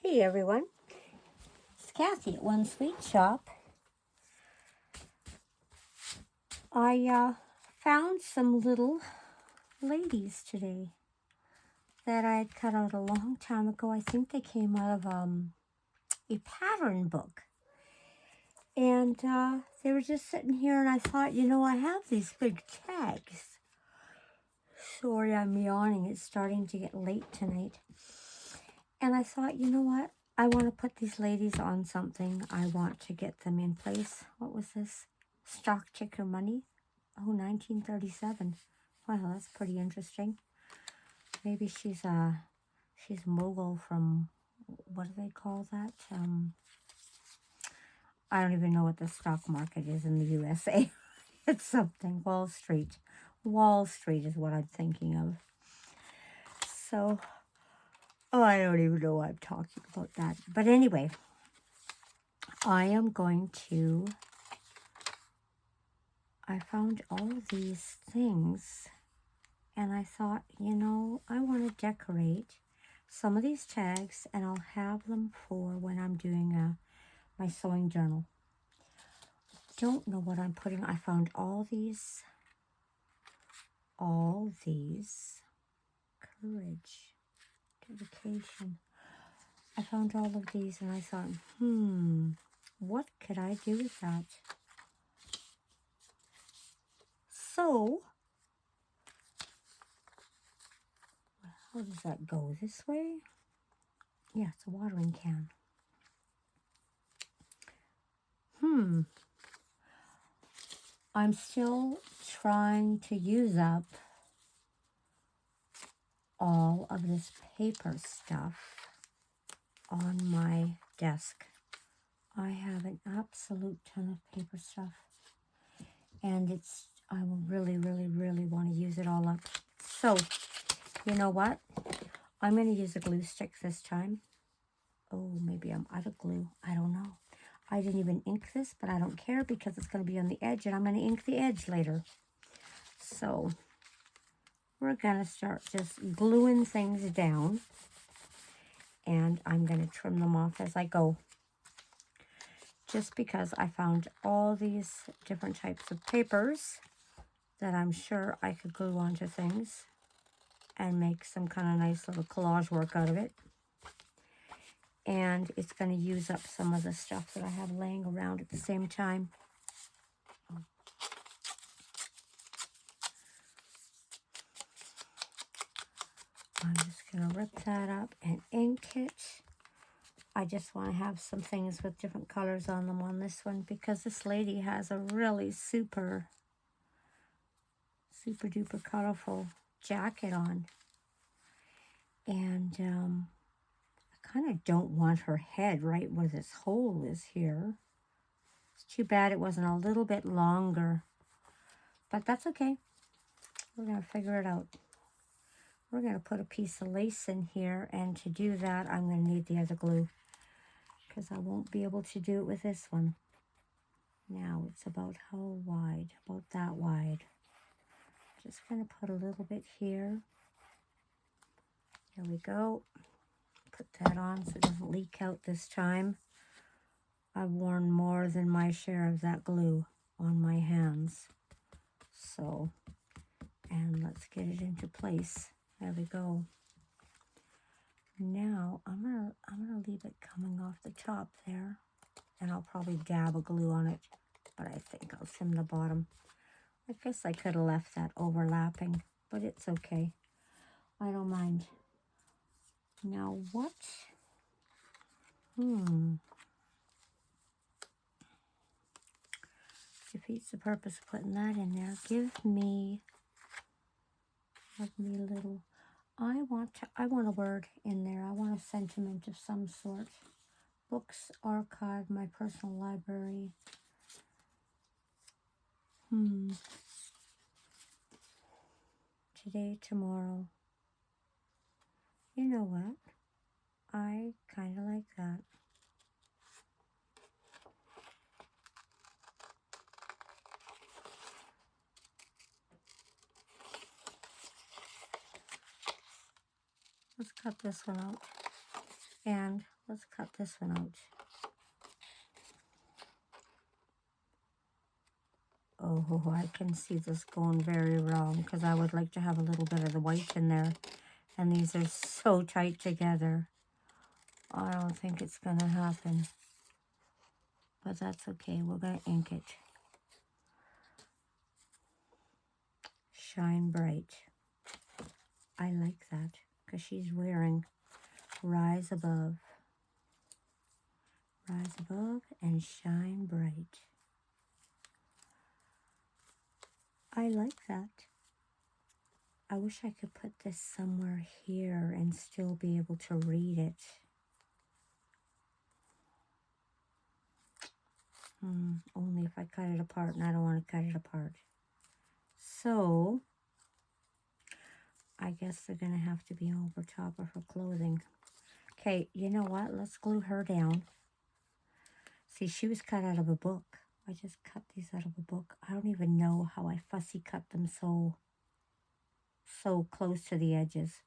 Hey everyone, it's Kathy at One Sweet Shop. I found some little ladies today that I had cut out a long time ago. I think they came out of a pattern book. And they were just sitting here and I thought, I have these big tags. Sorry, I'm yawning. It's starting to get late tonight. And I thought, you know what? I want to put these ladies on something. I want to get them in place. What was this? Stock ticker money? Oh, 1937. Wow, that's pretty interesting. Maybe she's a mogul from, what do they call that? I don't even know what the stock market is in the USA. It's something. Wall Street. Wall Street is what I'm thinking of. So, I don't even know why I'm talking about that. But anyway, I found all of these things and I thought, I want to decorate some of these tags and I'll have them for when I'm doing my sewing journal. Don't know what I'm putting. I found all these, courage, dedication. I found all of these and I thought, what could I do with that? So, how does that go? This way? Yeah, it's a watering can. I'm still trying to use up all of this paper stuff on my desk. I have an absolute ton of paper stuff. And I will really, really, really want to use it all up. So, you know what? I'm going to use a glue stick this time. Oh, maybe I'm out of glue. I don't know. I didn't even ink this, but I don't care because it's going to be on the edge and I'm going to ink the edge later. So, we're going to start just gluing things down. And I'm going to trim them off as I go. Just because I found all these different types of papers that I'm sure I could glue onto things and make some kind of nice little collage work out of it. And it's going to use up some of the stuff that I have laying around at the same time. I'm just going to rip that up and ink it. I just want to have some things with different colors on them on this one because this lady has a really super duper colorful jacket on. And I kind of don't want her head right where this hole is here. It's too bad it wasn't a little bit longer. But that's okay. We're going to figure it out. We're going to put a piece of lace in here. And to do that, I'm going to need the other glue. Because I won't be able to do it with this one. Now, it's about how wide? About that wide. Just going to put a little bit here. There we go. Put that on so it doesn't leak out this time. I've worn more than my share of that glue on my hands. So, and let's get it into place. There we go. Now, I'm gonna leave it coming off the top there. And I'll probably dab a glue on it. But I think I'll trim the bottom. I guess I could have left that overlapping. But it's okay. I don't mind. Now, what? Defeats the purpose of putting that in there. Give me a little. I want a word in there. I want a sentiment of some sort. Books, archive, my personal library. Today, tomorrow. You know what? I kind of like that. Let's cut this one out. And let's cut this one out. Oh, I can see this going very wrong because I would like to have a little bit of the white in there. And these are so tight together. I don't think it's going to happen. But that's okay. We're going to ink it. Shine bright. I like that because she's wearing Rise Above. Rise above and shine bright. I like that. I wish I could put this somewhere here and still be able to read it. Only if I cut it apart, and I don't want to cut it apart. So, I guess they're going to have to be over top of her clothing. Okay, you know what? Let's glue her down. See, she was cut out of a book. I just cut these out of a book. I don't even know how I fussy cut them so close to the edges.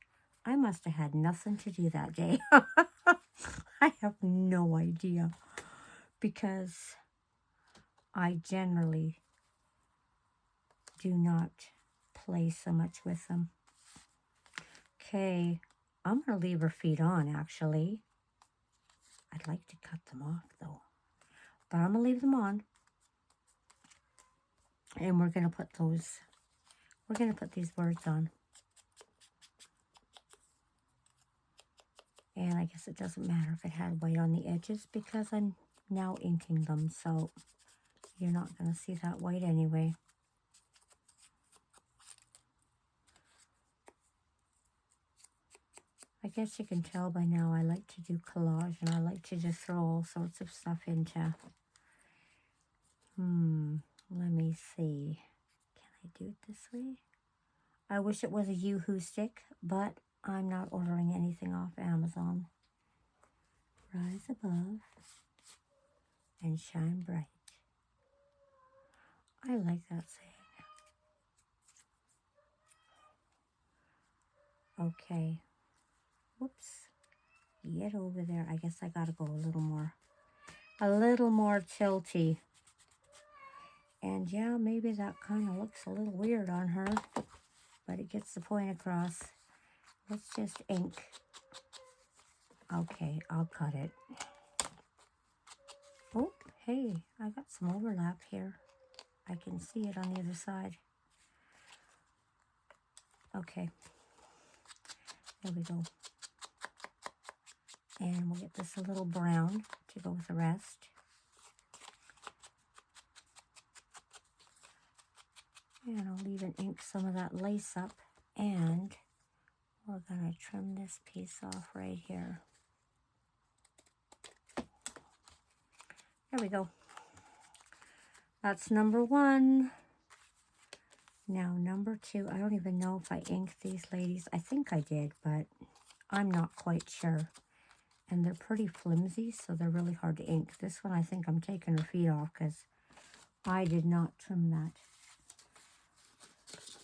I must have had nothing to do that day. I have no idea. Because I generally do not play so much with them. Okay, I'm going to leave her feet on, actually. I'd like to cut them off, though. But I'm going to leave them on. And we're going to put these words on. And I guess it doesn't matter if it had white on the edges because I'm now inking them. So you're not going to see that white anyway. I guess you can tell by now I like to do collage and I like to just throw all sorts of stuff into. Let me see. Can I do it this way? I wish it was a Yoo-hoo stick, but I'm not ordering anything off Amazon. Rise above and shine bright. I like that saying. Okay. Whoops. Get over there. I guess I gotta go a little more tilty. And yeah, maybe that kind of looks a little weird on her, but it gets the point across. Let's just ink. Okay, I'll cut it. Oh, hey, I got some overlap here. I can see it on the other side. Okay, there we go. And we'll get this a little brown to go with the rest. And I'll even ink some of that lace up. And we're going to trim this piece off right here. There we go. That's number 1. Now, number 2, I don't even know if I inked these ladies. I think I did, but I'm not quite sure. And they're pretty flimsy, so they're really hard to ink. This one, I think I'm taking her feet off because I did not trim that.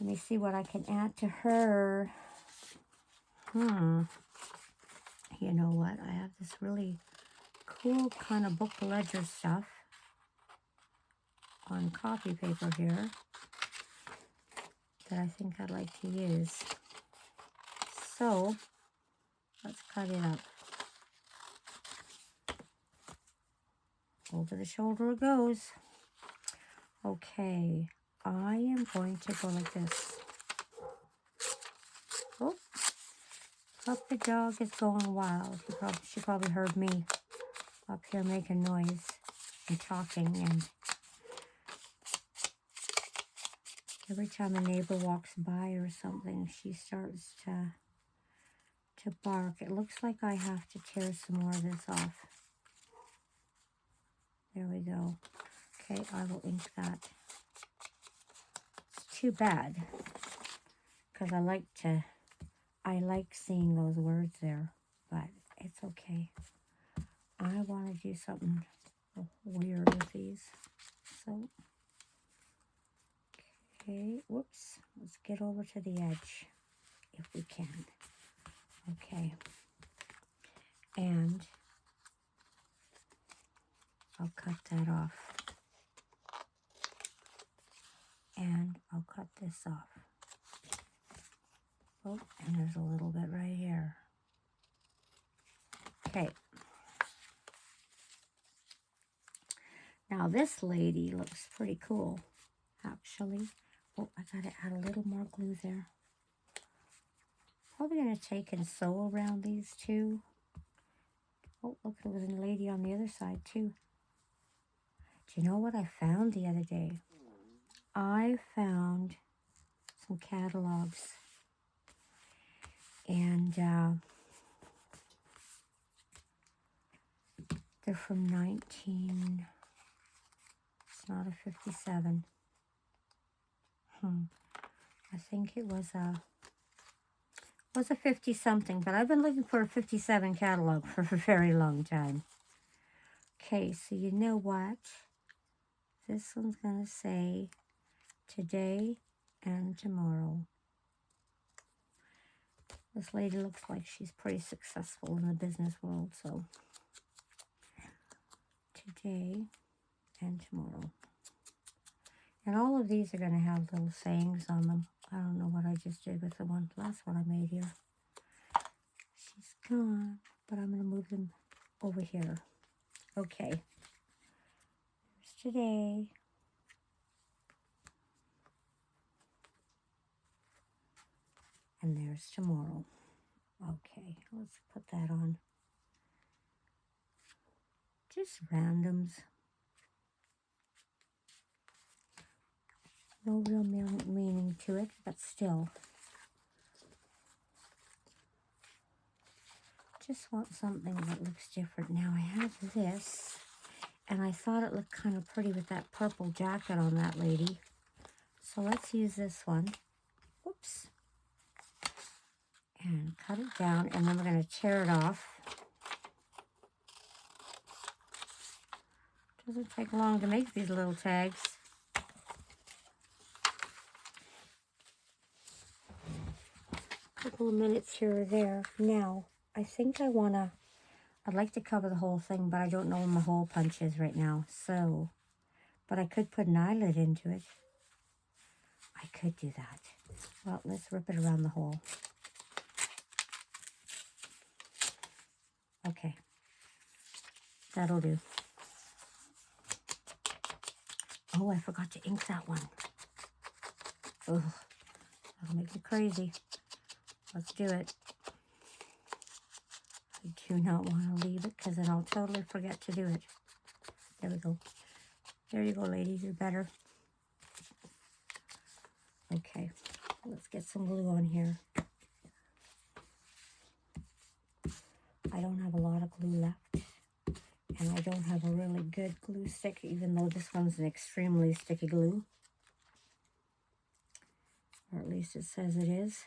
Let me see what I can add to her. You know what? I have this really cool kind of book ledger stuff on copy paper here that I think I'd like to use. So, let's cut it up. Over the shoulder it goes. Okay, I am going to go like this. Oh, puppy dog is going wild. She probably heard me up here making noise and talking, and every time a neighbor walks by or something, she starts to bark. It looks like I have to tear some more of this off. There we go. Okay, I will ink that. It's too bad because I like seeing those words there, but it's okay. I want to do something weird with these. So, okay, whoops. Let's get over to the edge if we can. Okay. And I'll cut that off. And I'll cut this off. Oh, and there's a little bit right here. Okay. Now this lady looks pretty cool, actually. Oh, I gotta add a little more glue there. Probably gonna take and sew around these two. Oh, look, there was a lady on the other side too. Do you know what I found the other day? I found some catalogs. And they're from 19... It's not a 57. I think it was a 50-something, but I've been looking for a 57 catalog for a very long time. Okay, so you know what? This one's going to say today and tomorrow. This lady looks like she's pretty successful in the business world, so today and tomorrow. And all of these are going to have little sayings on them. I don't know what I just did with the last one I made here. She's gone, but I'm going to move them over here. Okay. There's today. And there's tomorrow. Okay, let's put that on. Just randoms. No real meaning to it, but still. Just want something that looks different. Now I have this, and I thought it looked kind of pretty with that purple jacket on that lady. So let's use this one. Whoops. And cut it down, and then we're going to tear it off. Doesn't take long to make these little tags. Couple of minutes here or there. Now, I think I'd like to cover the whole thing, but I don't know where my hole punch is right now. So, but I could put an eyelet into it. I could do that. Well, let's rip it around the hole. Okay. That'll do. Oh, I forgot to ink that one. Ugh, that'll make me crazy. Let's do it. I do not want to leave it because then I'll totally forget to do it. There we go. There you go, lady. You're better. Okay. Let's get some glue on here. I don't have a lot of glue left. And I don't have a really good glue stick, even though this one's an extremely sticky glue. Or at least it says it is.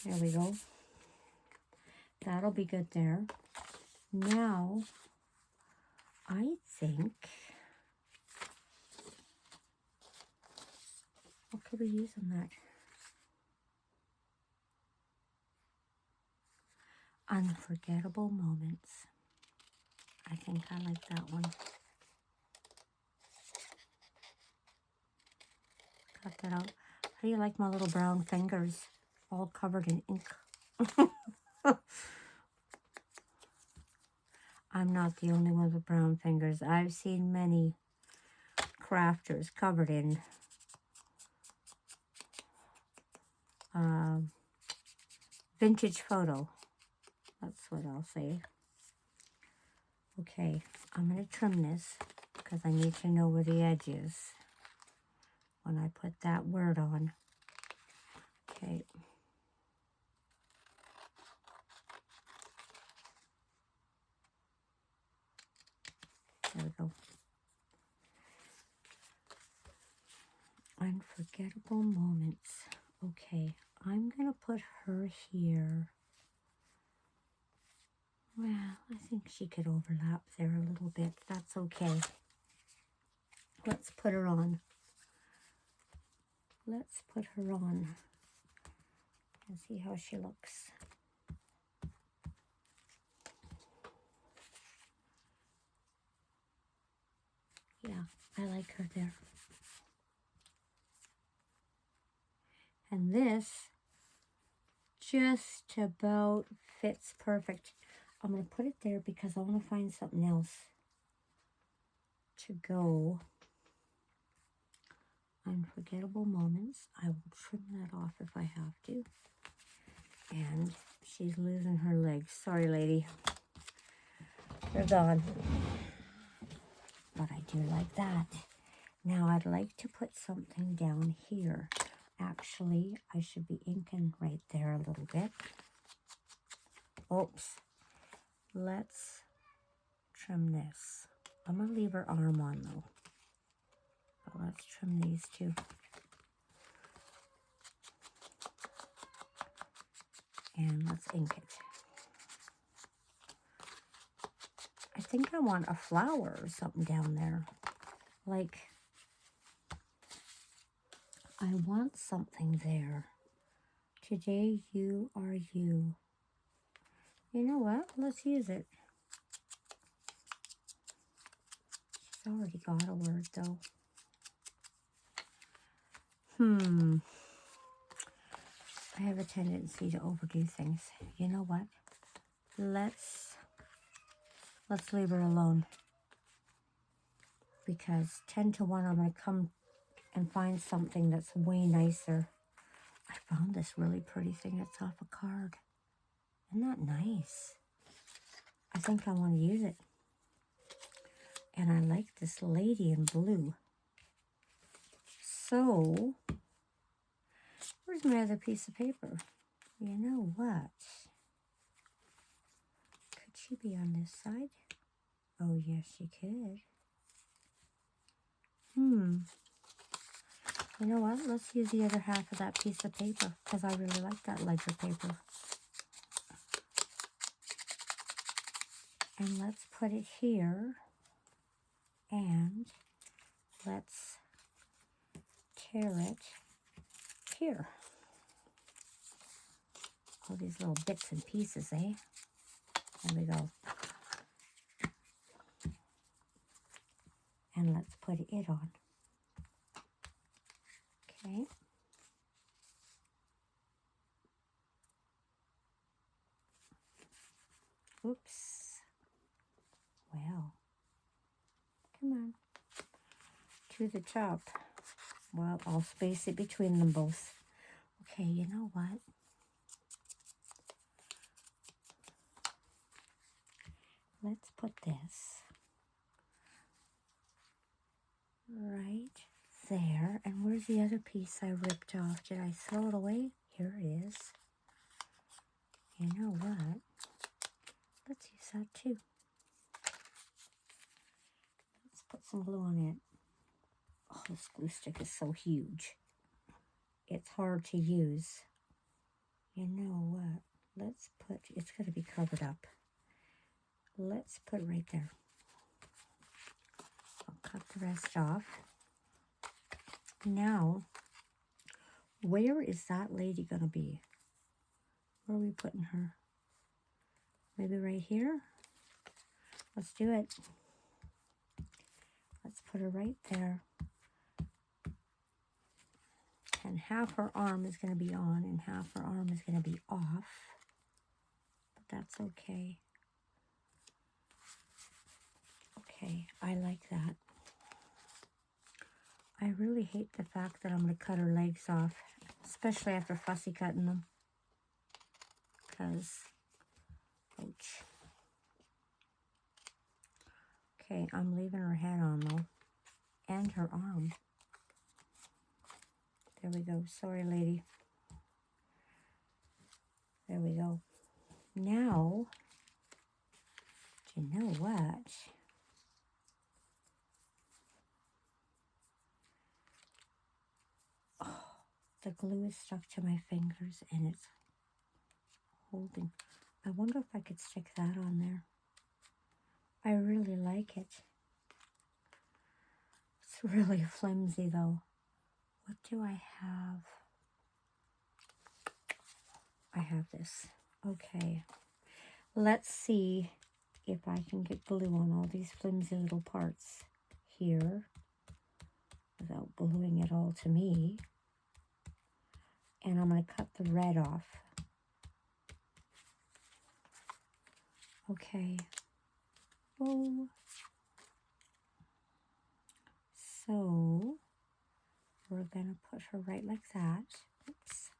There we go. That'll be good there. Now, I think, what could we use on that? Unforgettable moments. I think I like that one. Cut that out. How do you like my little brown fingers? All covered in ink. I'm not the only one with brown fingers. I've seen many crafters covered in vintage photo. That's what I'll say. Okay, I'm going to trim this because I need to know where the edge is when I put that word on. Okay. There we go. Unforgettable moments. Okay, I'm going to put her here. Well, I think she could overlap there a little bit. That's okay. Let's put her on. Let's put her on and see how she looks. Yeah, I like her there. And this just about fits perfect. I'm going to put it there because I want to find something else to go. Unforgettable moments. I will trim that off if I have to. And she's losing her legs. Sorry, lady. They're gone. But I do like that. Now I'd like to put something down here. Actually, I should be inking right there a little bit. Oops. Let's trim this. I'm going to leave her arm on though. But let's trim these two. And let's ink it. I think I want a flower or something down there. Like, I want something there. Today you are you. You know what? Let's use it. She's already got a word though. I have a tendency to overdo things. You know what? Let's leave her alone. Because 10 to 1, I'm going to come and find something that's way nicer. I found this really pretty thing that's off a card. Isn't that nice? I think I want to use it. And I like this lady in blue. So, where's my other piece of paper? You know what? Could she be on this side? Oh, yes, she could. You know what? Let's use the other half of that piece of paper because I really like that ledger paper. And let's put it here. And let's tear it here. All these little bits and pieces, eh? There we go. And let's put it on. Okay. Oops. Well, come on. To the top. Well, I'll space it between them both. Okay, you know what? Let's put this right there. And where's the other piece I ripped off? Did I throw it away? Here it is. You know what? Let's use that too. Let's put some glue on it. Oh, this glue stick is so huge. It's hard to use. You know what? Let's put, it's going to be covered up. Let's put it right there. I'll cut the rest off. Now, where is that lady going to be? Where are we putting her? Maybe right here? Let's do it. Let's put her right there. And half her arm is going to be on and half her arm is going to be off. But that's okay. Okay, I like that. I really hate the fact that I'm going to cut her legs off, especially after Fussy cutting them. Because, ouch. Okay, I'm leaving her head on though, and her arm. There we go. Sorry, lady. There we go. Now, do you know what? Oh, the glue is stuck to my fingers and it's holding. I wonder if I could stick that on there. I really like it. It's really flimsy though. What do I have? I have this. Okay. Let's see if I can get glue on all these flimsy little parts here. without gluing it all to me. And I'm going to cut the red off. Okay. Whoa. So we're going to put her right like that. Oops.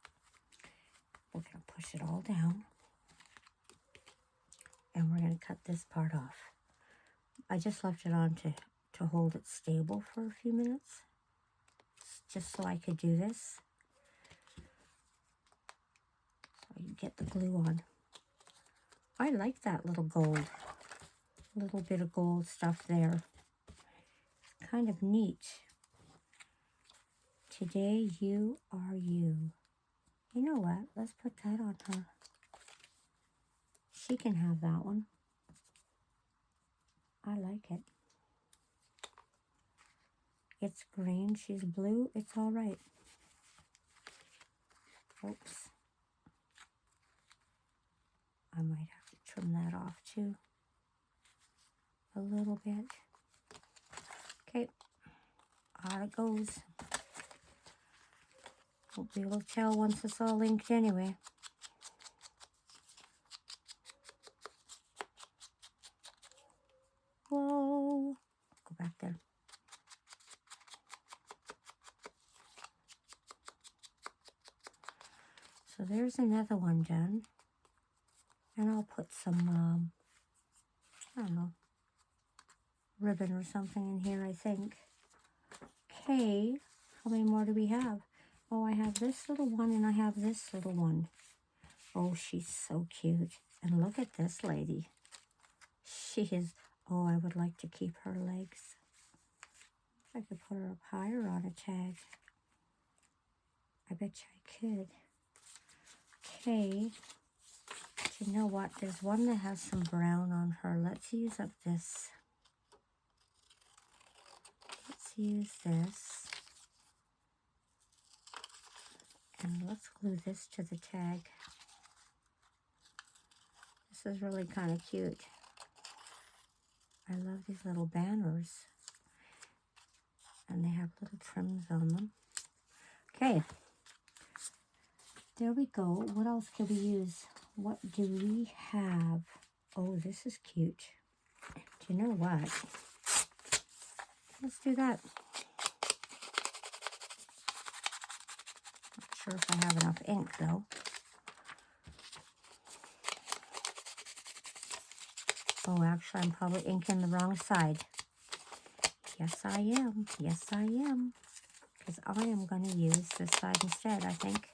We're going to push it all down. And we're going to cut this part off. I just left it on to hold it stable for a few minutes. Just so I could do this. So you get the glue on. I like that little gold. Little bit of gold stuff there. It's kind of neat. Today you are you. You know what? Let's put that on her. She can have that one. I like it. It's green. She's blue. It's all right. Oops. I might have to trim that off too. A little bit. Okay. Out it goes. Won't be able to tell once it's all inked anyway. Whoa. Go back there. So there's another one done. And I'll put some, I don't know, ribbon or something in here, I think. Okay. How many more do we have? Oh, I have this little one and I have this little one. Oh, she's so cute. And look at this lady. She is, oh, I would like to keep her legs. I could put her up higher on a tag. I bet you I could. Okay. But you know what? There's one that has some brown on her. Let's use up this. Let's use this. And let's glue this to the tag. This is really kind of cute. I love these little banners. And they have little trims on them. Okay. There we go. What else can we use? What do we have? Oh, this is cute. Do you know what? Let's do that. Not sure if I have enough ink, though. Oh, actually, I'm probably inking the wrong side. Yes, I am. Yes, I am. Because I am going to use this side instead, I think.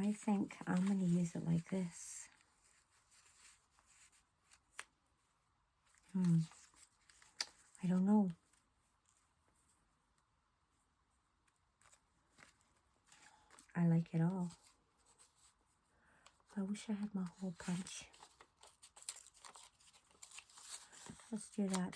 I think I'm going to use it like this. I don't know. I like it all. I wish I had my hole punch. Let's do that.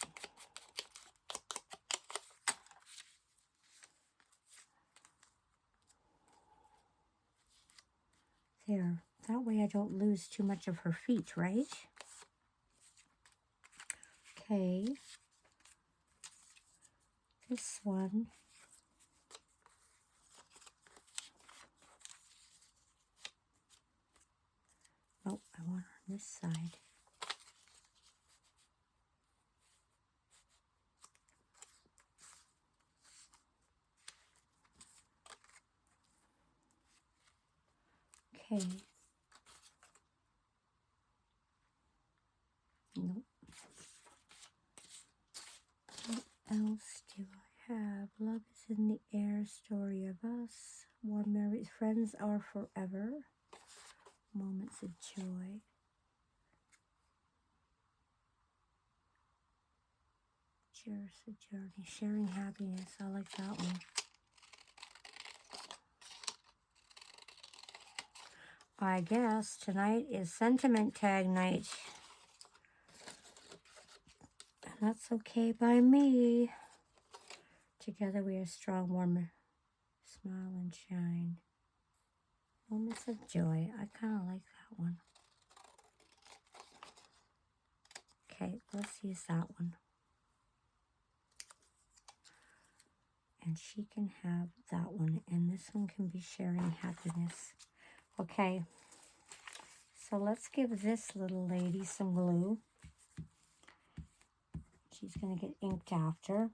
There. That way I don't lose too much of her feet, right? Okay. This one. Oh, I want on this side. Okay. Nope. What else do I have? Love is in the air, story of us. Warm memories, friends are forever. Moments of joy. Cherish the journey. Sharing happiness. I like that one. I guess tonight is sentiment tag night. And that's okay by me. Together we are strong, warm, smile and shine. Moments of joy. I kind of like that one. Okay, let's use that one. And she can have that one. And this one can be sharing happiness. Okay. So let's give this little lady some glue. She's going to get inked after.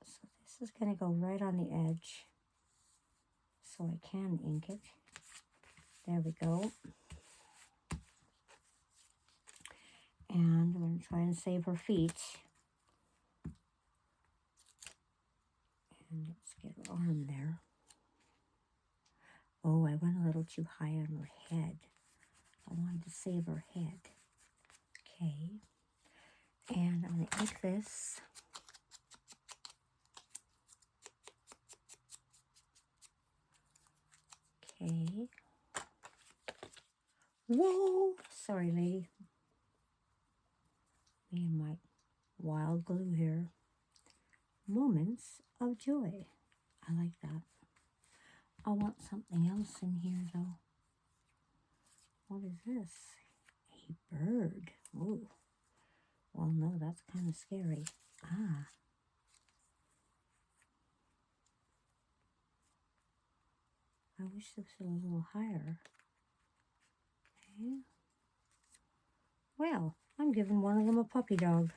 So this is going to go right on the edge. So I can ink it. There we go. And we're going to try and save her feet. And let's get her arm there. Oh, I went a little too high on her head. I wanted to save her head. Okay. And I'm going to ink this. Okay. Whoa! Sorry, lady. Me and my wild glue here. Moments of joy. I like that. I want something else in here, though. What is this? A bird. Ooh. Well, no, that's kind of scary. Ah. I wish this was a little higher. Okay. Well, I'm giving one of them a puppy dog.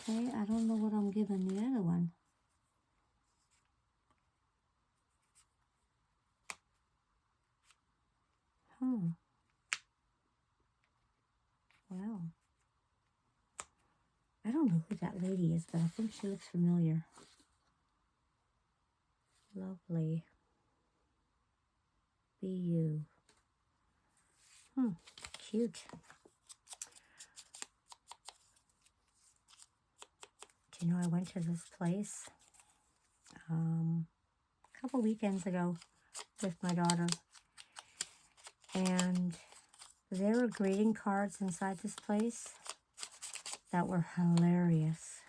Okay, I don't know what I'm giving the other one. Huh. Well. I don't know who that lady is, but I think she looks familiar. Lovely. Be you. Cute. Do you know I went to this place a couple weekends ago with my daughter, and there were greeting cards inside this place that were hilarious.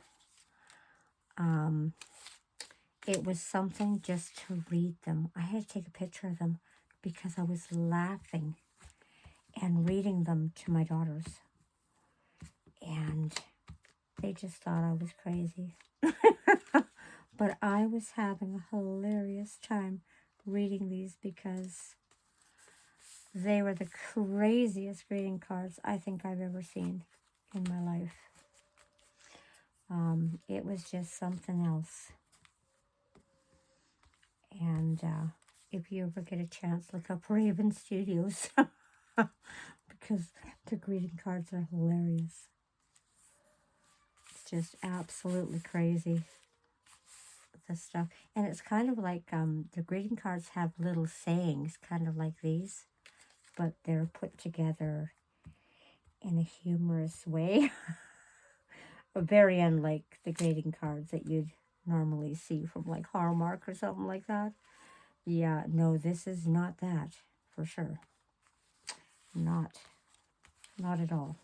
It was something just to read them. I had to take a picture of them because I was laughing and reading them to my daughters. And they just thought I was crazy. But I was having a hilarious time reading these because they were the craziest greeting cards I think I've ever seen in my life. It was just something else. And if you ever get a chance, look up Raven Studios because the greeting cards are hilarious. It's just absolutely crazy, the stuff. And it's kind of like the greeting cards have little sayings, kind of like these, but they're put together in a humorous way. Very unlike the greeting cards that you'd normally see from like Hallmark or something like that. Yeah, no, this is not that, for sure. Not at all.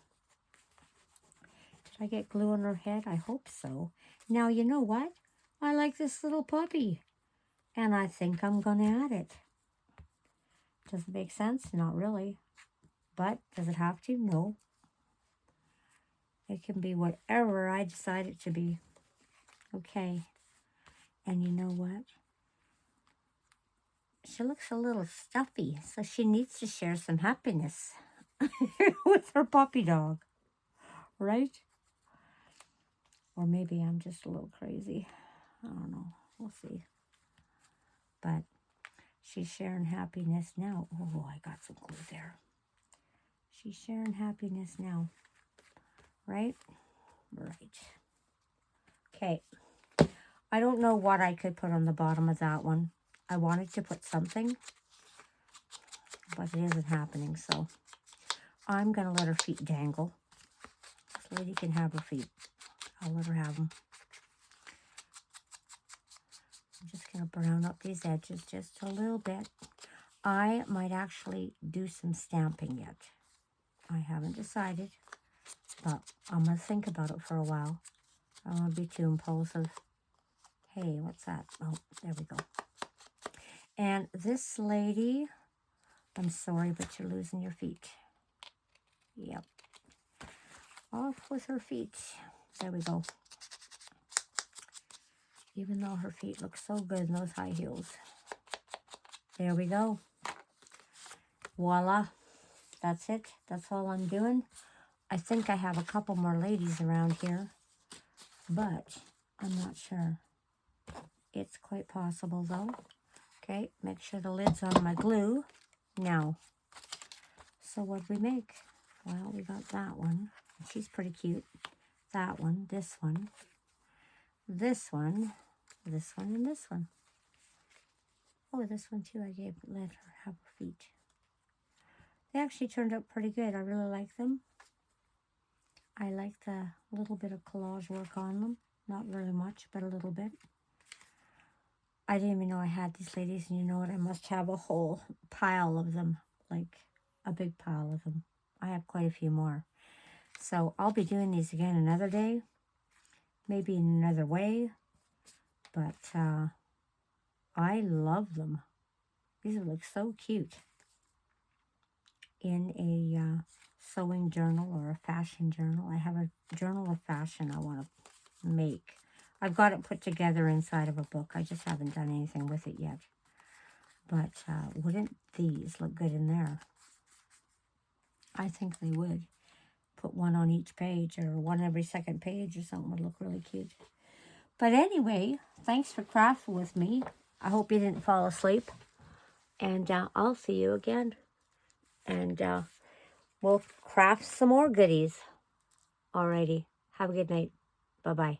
Did I get glue on her head? I hope so. Now, you know what? I like this little puppy, and I think I'm going to add it. Does it make sense? Not really. But does it have to? No. It can be whatever I decide it to be. Okay. And you know what? She looks a little stuffy, so she needs to share some happiness with her puppy dog, right? Or maybe I'm just a little crazy. I don't know. We'll see. But she's sharing happiness now. Oh, I got some glue there. She's sharing happiness now, right? Right. Okay. I don't know what I could put on the bottom of that one. I wanted to put something, but it isn't happening, so I'm going to let her feet dangle. This lady can have her feet. I'll let her have them. I'm just going to brown up these edges just a little bit. I might actually do some stamping yet. I haven't decided, but I'm going to think about it for a while. I don't want to be too impulsive. Hey, what's that? Oh, there we go. And this lady, I'm sorry, but you're losing your feet. Yep. Off with her feet. There we go. Even though her feet look so good in those high heels. There we go. Voila. That's it. That's all I'm doing. I think I have a couple more ladies around here, but I'm not sure. It's quite possible though. Okay, make sure the lid's on my glue. Now, so what we make? Well, we got that one. She's pretty cute. That one, this one, this one, this one, and this one. Oh, this one too. I let her have her feet. They actually turned out pretty good. I really like them. I like the little bit of collage work on them. Not very much, but a little bit. I didn't even know I had these ladies, and you know what? I must have a whole pile of them, like a big pile of them. I have quite a few more. So I'll be doing these again another day, maybe in another way, but I love them. These look so cute in a sewing journal or a fashion journal. I have a journal of fashion I want to make. I've got it put together inside of a book. I just haven't done anything with it yet. But wouldn't these look good in there? I think they would. Put one on each page or one every second page or something would look really cute. But anyway, thanks for crafting with me. I hope you didn't fall asleep. And I'll see you again. And we'll craft some more goodies. Alrighty. Have a good night. Bye-bye.